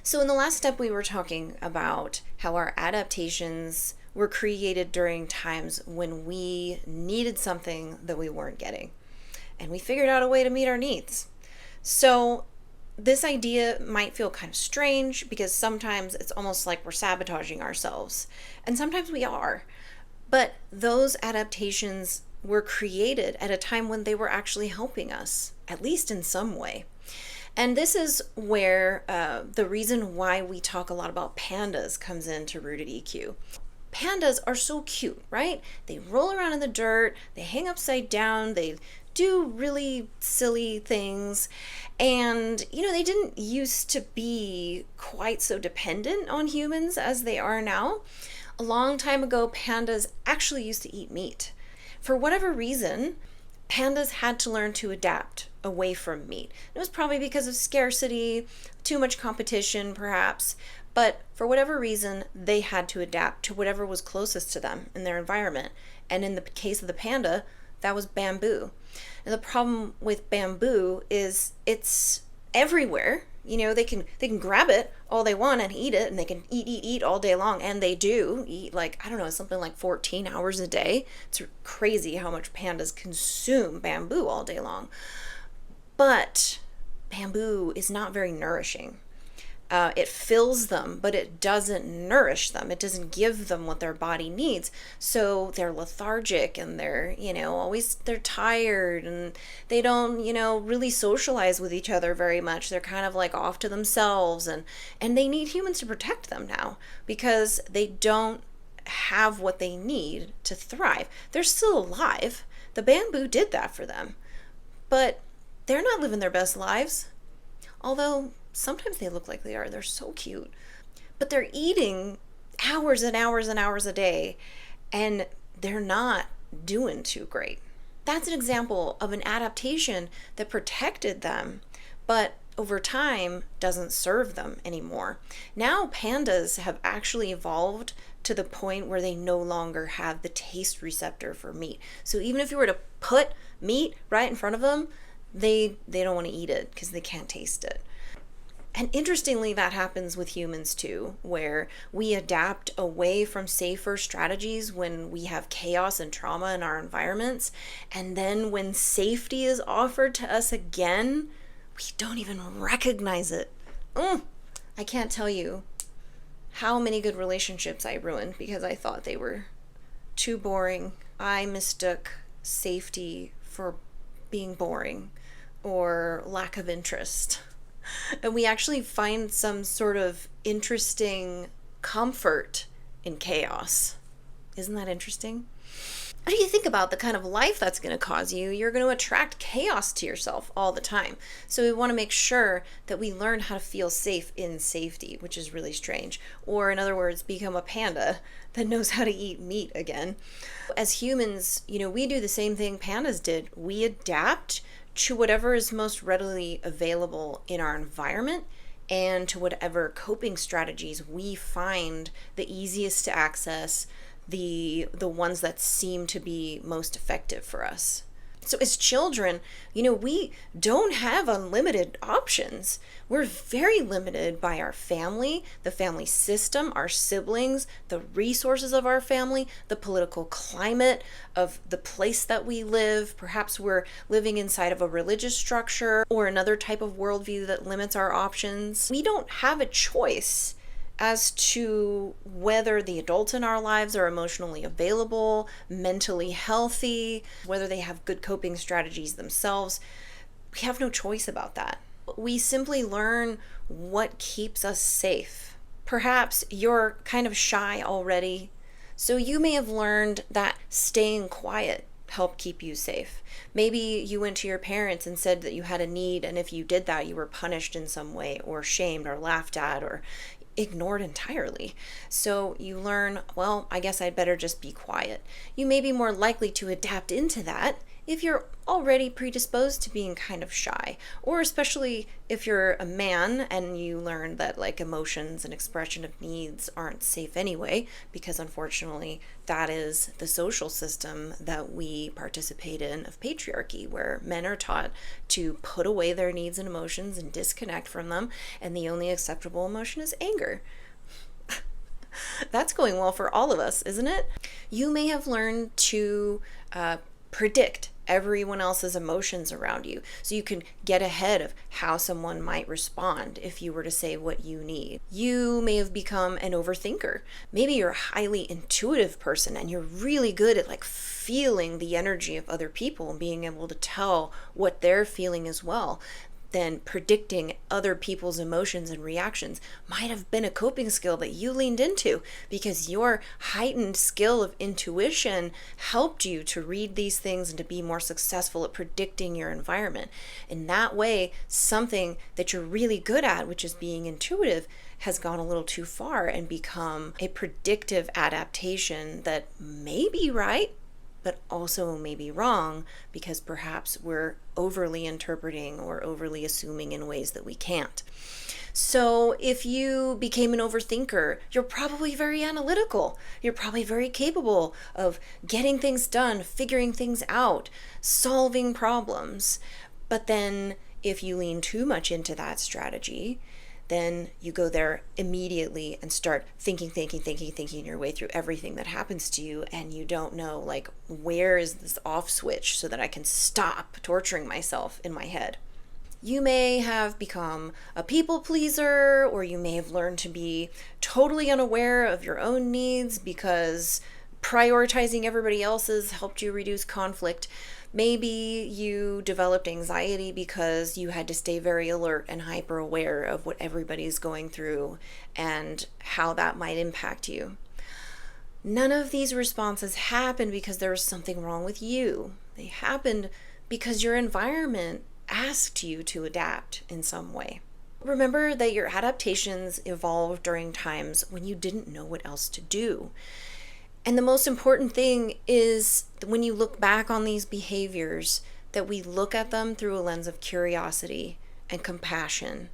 So, in the last step, we were talking about how our adaptations were created during times when we needed something that we weren't getting, and we figured out a way to meet our needs. So, this idea might feel kind of strange because sometimes it's almost like we're sabotaging ourselves, and sometimes we are. But those adaptations were created at a time when they were actually helping us, at least in some way. And this is where the reason why we talk a lot about pandas comes into Rooted EQ. Pandas are so cute, right? They roll around in the dirt, they hang upside down, they do really silly things. And, they didn't used to be quite so dependent on humans as they are now. A long time ago, pandas actually used to eat meat. For whatever reason, pandas had to learn to adapt away from meat. It was probably because of scarcity, too much competition perhaps, but for whatever reason, they had to adapt to whatever was closest to them in their environment. And in the case of the panda, that was bamboo. And the problem with bamboo is it's everywhere. They can grab it all they want and eat it, and they can eat all day long, and they do eat, like, I don't know, something like 14 hours a day. It's crazy how much pandas consume bamboo all day long. But bamboo is not very nourishing. It fills them, but it doesn't nourish them. It doesn't give them what their body needs. So they're lethargic, and they're tired, and they don't, really socialize with each other very much. They're kind of like off to themselves, and they need humans to protect them now because they don't have what they need to thrive. They're still alive. The bamboo did that for them, but they're not living their best lives. Although sometimes they look like they are. They're so cute. But they're eating hours and hours and hours a day, and they're not doing too great. That's an example of an adaptation that protected them, but over time doesn't serve them anymore. Now pandas have actually evolved to the point where they no longer have the taste receptor for meat. So even if you were to put meat right in front of them, they don't want to eat it because they can't taste it. And interestingly, that happens with humans too, where we adapt away from safer strategies when we have chaos and trauma in our environments. And then when safety is offered to us again, we don't even recognize it. I can't tell you how many good relationships I ruined because I thought they were too boring. I mistook safety for being boring or lack of interest. And we actually find some sort of interesting comfort in chaos. Isn't that interesting? What do you think about the kind of life that's going to cause you? You're going to attract chaos to yourself all the time. So we want to make sure that we learn how to feel safe in safety, which is really strange. Or in other words, become a panda that knows how to eat meat again. As humans, we do the same thing pandas did. We adapt to whatever is most readily available in our environment and to whatever coping strategies we find the easiest to access, the ones that seem to be most effective for us. So as children, we don't have unlimited options. We're very limited by our family, the family system, our siblings, the resources of our family, the political climate of the place that we live. Perhaps we're living inside of a religious structure or another type of worldview that limits our options. We don't have a choice as to whether the adults in our lives are emotionally available, mentally healthy, whether they have good coping strategies themselves. We have no choice about that. We simply learn what keeps us safe. Perhaps you're kind of shy already, so you may have learned that staying quiet helped keep you safe. Maybe you went to your parents and said that you had a need, and if you did that, you were punished in some way, or shamed, or laughed at, or ignored entirely. So you learn, well, I guess I'd better just be quiet. You may be more likely to adapt into that if you're already predisposed to being kind of shy, or especially if you're a man and you learn that like emotions and expression of needs aren't safe anyway, because unfortunately that is the social system that we participate in of patriarchy, where men are taught to put away their needs and emotions and disconnect from them, and the only acceptable emotion is anger. That's going well for all of us, isn't it? You may have learned to predict everyone else's emotions around you, so you can get ahead of how someone might respond if you were to say what you need. You may have become an overthinker. Maybe you're a highly intuitive person and you're really good at like feeling the energy of other people and being able to tell what they're feeling as well. Then predicting other people's emotions and reactions might have been a coping skill that you leaned into because your heightened skill of intuition helped you to read these things and to be more successful at predicting your environment. In that way, something that you're really good at, which is being intuitive, has gone a little too far and become a predictive adaptation that may be right, but also may be wrong because perhaps we're overly interpreting or overly assuming in ways that we can't. So if you became an overthinker, you're probably very analytical. You're probably very capable of getting things done, figuring things out, solving problems. But then if you lean too much into that strategy, then you go there immediately and start thinking your way through everything that happens to you, and you don't know, like, where is this off switch so that I can stop torturing myself in my head. You may have become a people pleaser, or you may have learned to be totally unaware of your own needs because prioritizing everybody else's helped you reduce conflict. Maybe you developed anxiety because you had to stay very alert and hyper aware of what everybody's going through and how that might impact you. None of these responses happened because there was something wrong with you. They happened because your environment asked you to adapt in some way. Remember that your adaptations evolved during times when you didn't know what else to do. And the most important thing is when you look back on these behaviors, that we look at them through a lens of curiosity and compassion,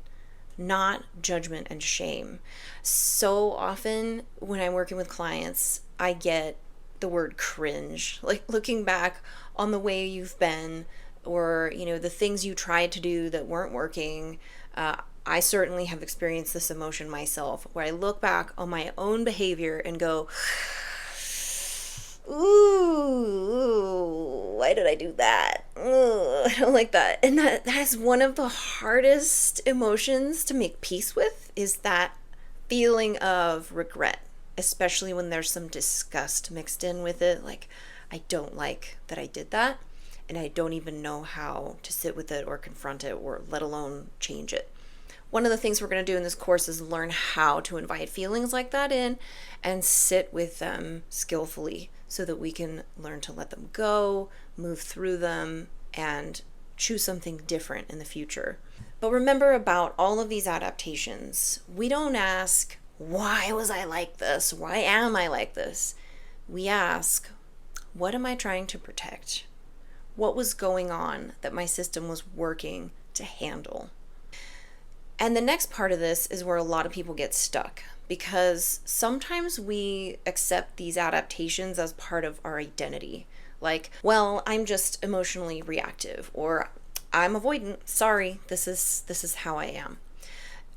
not judgment and shame. So often when I'm working with clients, I get the word cringe, like looking back on the way you've been, or, you know, the things you tried to do that weren't working. I certainly have experienced this emotion myself, where I look back on my own behavior and go, ooh, why did I do that? Ooh, I don't like that. And that is one of the hardest emotions to make peace with, is that feeling of regret, especially when there's some disgust mixed in with it. Like, I don't like that I did that, and I don't even know how to sit with it or confront it, or let alone change it. One of the things we're going to do in this course is learn how to invite feelings like that in and sit with them skillfully, so that we can learn to let them go, move through them, and choose something different in the future. But remember about all of these adaptations, we don't ask, why was I like this? Why am I like this? We ask, what am I trying to protect? What was going on that my system was working to handle? And the next part of this is where a lot of people get stuck, because sometimes we accept these adaptations as part of our identity. Like, well, I'm just emotionally reactive, or I'm avoidant. Sorry, this is how I am.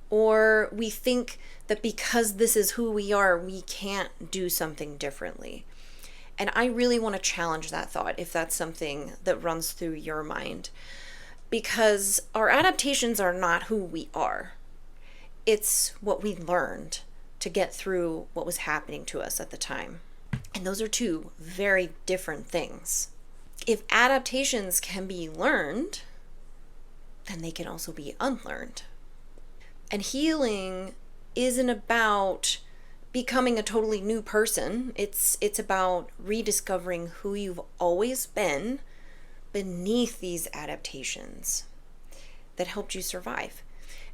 Or we think that because this is who we are, we can't do something differently. And I really want to challenge that thought if that's something that runs through your mind. Because our adaptations are not who we are. It's what we learned to get through what was happening to us at the time. And those are two very different things. If adaptations can be learned, then they can also be unlearned. And healing isn't about becoming a totally new person. It's about rediscovering who you've always been beneath these adaptations that helped you survive.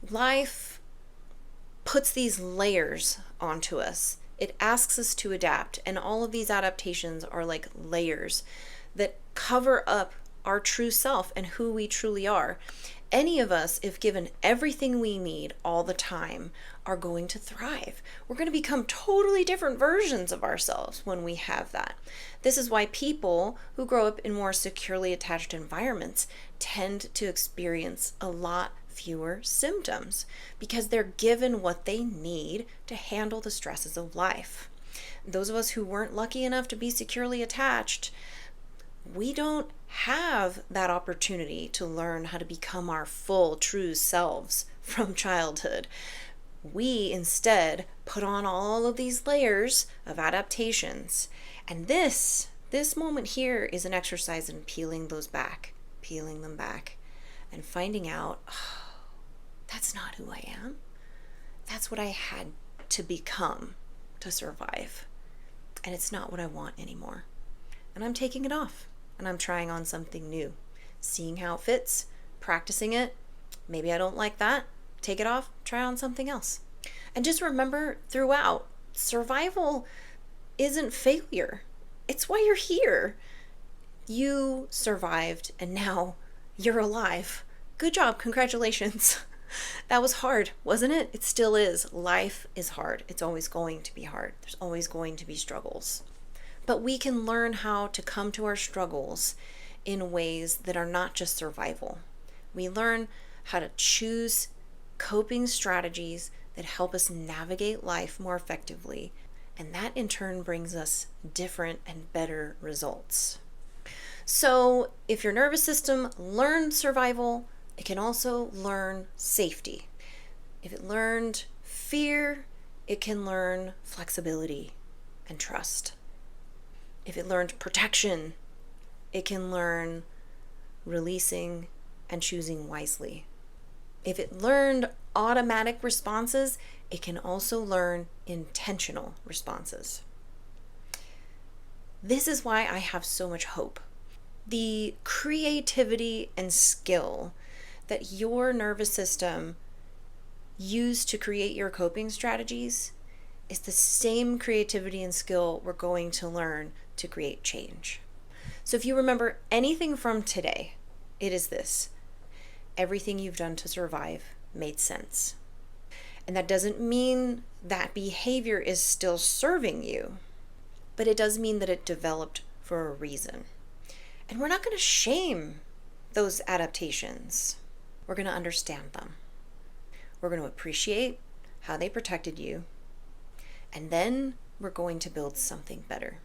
Life puts these layers onto us. It asks us to adapt, and all of these adaptations are like layers that cover up our true self and who we truly are. Any of us, if given everything we need all the time, are going to thrive. We're going to become totally different versions of ourselves when we have that. This is why people who grow up in more securely attached environments tend to experience a lot fewer symptoms because they're given what they need to handle the stresses of life. Those of us who weren't lucky enough to be securely attached, we don't have that opportunity to learn how to become our full, true selves from childhood. We instead put on all of these layers of adaptations. And this moment here is an exercise in peeling them back, and finding out, oh, that's not who I am. That's what I had to become to survive. And it's not what I want anymore. And I'm taking it off. And I'm trying on something new, seeing how it fits, practicing it. Maybe I don't like that. Take it off, try on something else. And just remember throughout, survival isn't failure. It's why you're here. You survived and now you're alive. Good job, congratulations. That was hard, wasn't it? It still is. Life is hard. It's always going to be hard. There's always going to be struggles. But we can learn how to come to our struggles in ways that are not just survival. We learn how to choose coping strategies that help us navigate life more effectively, and that in turn brings us different and better results. So if your nervous system learned survival, it can also learn safety. If it learned fear, it can learn flexibility and trust. If it learned protection, it can learn releasing and choosing wisely. If it learned automatic responses, it can also learn intentional responses. This is why I have so much hope. The creativity and skill that your nervous system used to create your coping strategies is the same creativity and skill we're going to learn to create change. So if you remember anything from today, it is this: everything you've done to survive made sense. And that doesn't mean that behavior is still serving you, but it does mean that it developed for a reason. And we're not going to shame those adaptations. We're going to understand them. We're going to appreciate how they protected you. And then we're going to build something better.